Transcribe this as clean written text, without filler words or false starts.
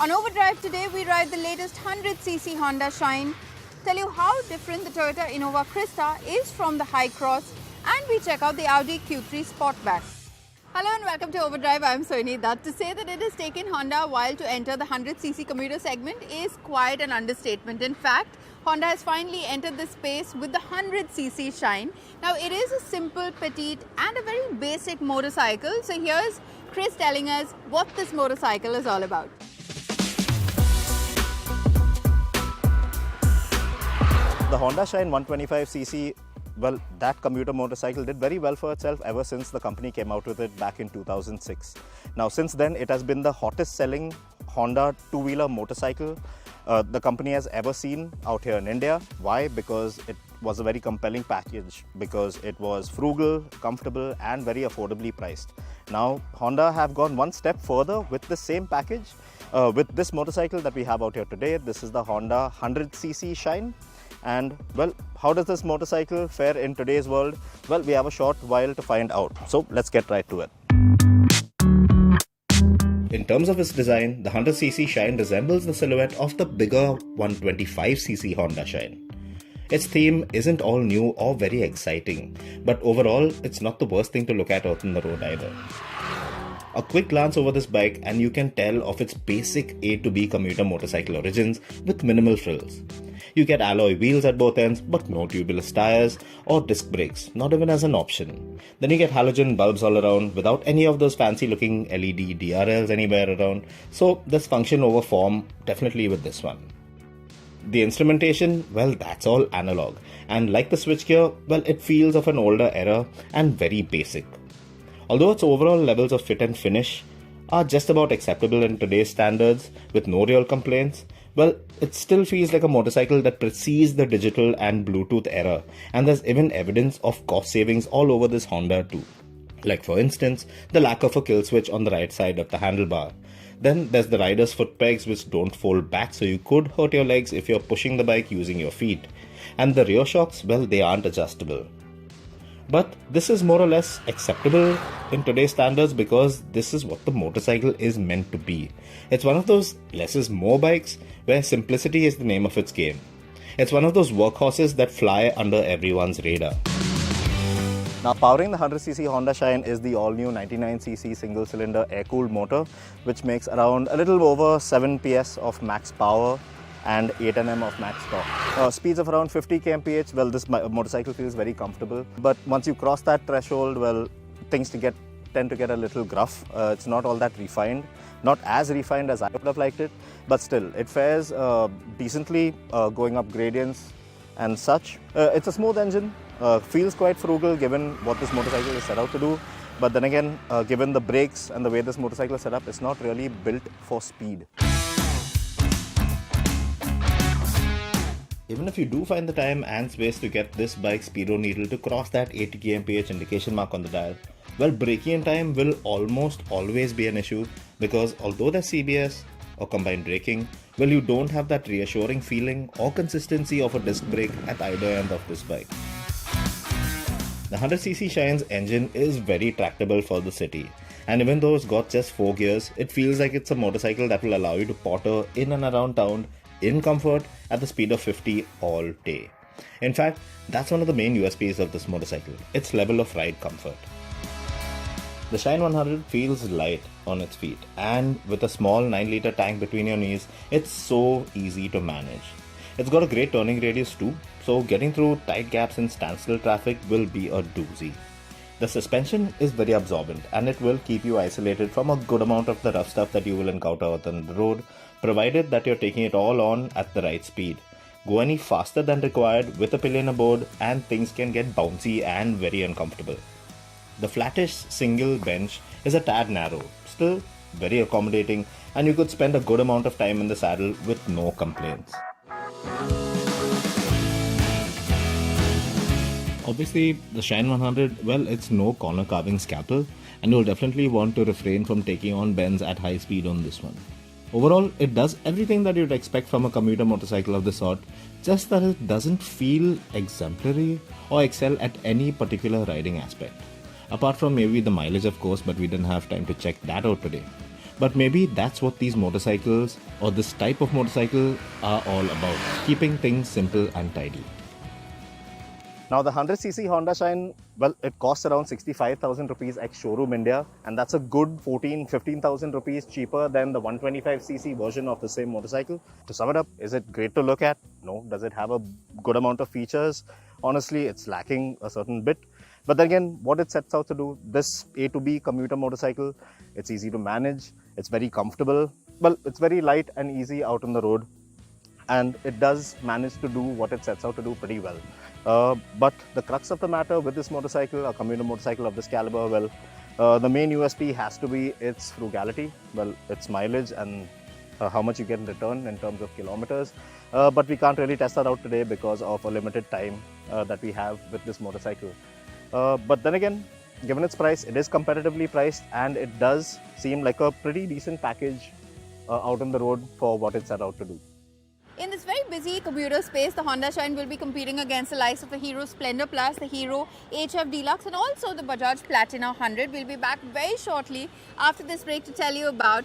On Overdrive today, we ride the latest 100cc Honda Shine, tell you how different the Toyota Innova Krista is from the High Cross, and we check out the Audi Q3 Sportback. Hello and welcome to Overdrive. I'm Soini Dutt. To say that it has taken Honda a while to enter the 100cc commuter segment is quite an understatement. In fact, Honda has finally entered this space with the 100cc Shine. Now, it is a simple, petite and a very basic motorcycle. So here's Chris telling us what this motorcycle is all about. The Honda Shine 125cc, well, that commuter motorcycle did very well for itself ever since the company came out with it back in 2006. Now, since then, it has been the hottest selling Honda two-wheeler motorcycle the company has ever seen out here in India. Why? Because it was a very compelling package, because it was frugal, comfortable and very affordably priced. Now, Honda have gone one step further with the same package with this motorcycle that we have out here today. This is the Honda 100cc Shine. And well, how does this motorcycle fare in today's world? Well, we have a short while to find out. So let's get right to it. In terms of its design, the 100cc Shine resembles the silhouette of the bigger 125cc Honda Shine. Its theme isn't all new or very exciting, but overall, it's not the worst thing to look at out on the road either. A quick glance over this bike and you can tell of its basic A to B commuter motorcycle origins with minimal frills. You get alloy wheels at both ends, but no tubeless tires or disc brakes, not even as an option. Then you get halogen bulbs all around without any of those fancy looking LED DRLs anywhere around. So there's function over form definitely with this one. The instrumentation, well, that's all analog. And like the switchgear, well, it feels of an older era and very basic. Although its overall levels of fit and finish are just about acceptable in today's standards with no real complaints, well, it still feels like a motorcycle that precedes the digital and Bluetooth era, and there's even evidence of cost savings all over this Honda too. Like for instance, the lack of a kill switch on the right side of the handlebar. Then there's the rider's foot pegs which don't fold back, so you could hurt your legs if you're pushing the bike using your feet. And the rear shocks, well, they aren't adjustable. But this is more or less acceptable in today's standards because this is what the motorcycle is meant to be. It's one of those less is more bikes where simplicity is the name of its game. It's one of those workhorses that fly under everyone's radar. Now, powering the 100cc Honda Shine is the all-new 99cc single-cylinder air-cooled motor, which makes around a little over 7 PS of max power and 8 Nm of max torque. Speeds of around 50 kmph, well, this motorcycle feels very comfortable. But once you cross that threshold, well, things tend to get a little gruff. It's not all that refined. Not as refined as I would have liked it, but still, it fares decently going up gradients and such. It's a smooth engine, feels quite frugal given what this motorcycle is set out to do. But then again, given the brakes and the way this motorcycle is set up, it's not really built for speed. Even if you do find the time and space to get this bike's speedo needle to cross that 80 kmph indication mark on the dial, well, braking time will almost always be an issue because although there's CBS or combined braking, well, you don't have that reassuring feeling or consistency of a disc brake at either end of this bike. The 100cc Shine's engine is very tractable for the city, and even though it's got just 4 gears, it feels like it's a motorcycle that will allow you to potter in and around town in comfort at the speed of 50 all day. In fact, that's one of the main USPs of this motorcycle, its level of ride comfort. The Shine 100 feels light on its feet, and with a small 9-litre tank between your knees, it's so easy to manage. It's got a great turning radius too, so getting through tight gaps in standstill traffic will be a doozy. The suspension is very absorbent and it will keep you isolated from a good amount of the rough stuff that you will encounter out on the road, provided that you're taking it all on at the right speed. Go any faster than required with a pillion aboard and things can get bouncy and very uncomfortable. The flattish single bench is a tad narrow, still very accommodating, and you could spend a good amount of time in the saddle with no complaints. Obviously, the Shine 100, well, it's no corner carving scalpel, and you'll definitely want to refrain from taking on bends at high speed on this one. Overall, it does everything that you'd expect from a commuter motorcycle of this sort, just that it doesn't feel exemplary or excel at any particular riding aspect. Apart from maybe the mileage, of course, but we didn't have time to check that out today. But maybe that's what these motorcycles or this type of motorcycle are all about, keeping things simple and tidy. Now the 100cc Honda Shine, well, it costs around 65,000 rupees ex-showroom India, and that's a good 15,000 rupees cheaper than the 125cc version of the same motorcycle. To sum it up, is it great to look at? No. Does it have a good amount of features? Honestly, it's lacking a certain bit. But then again, what it sets out to do, this A to B commuter motorcycle, it's easy to manage, it's very comfortable, well, it's very light and easy out on the road, and it does manage to do what it sets out to do pretty well. But the crux of the matter with this motorcycle, a commuter motorcycle of this caliber, well, the main USP has to be its frugality, well, its mileage and how much you get in return in terms of kilometers. But we can't really test that out today because of a limited time that we have with this motorcycle. But then again, given its price, it is competitively priced and it does seem like a pretty decent package out on the road for what it set out to do. In this very busy commuter space, the Honda Shine will be competing against the likes of the Hero Splendor Plus, the Hero HF Deluxe and also the Bajaj Platina 100. We'll be back very shortly after this break to tell you about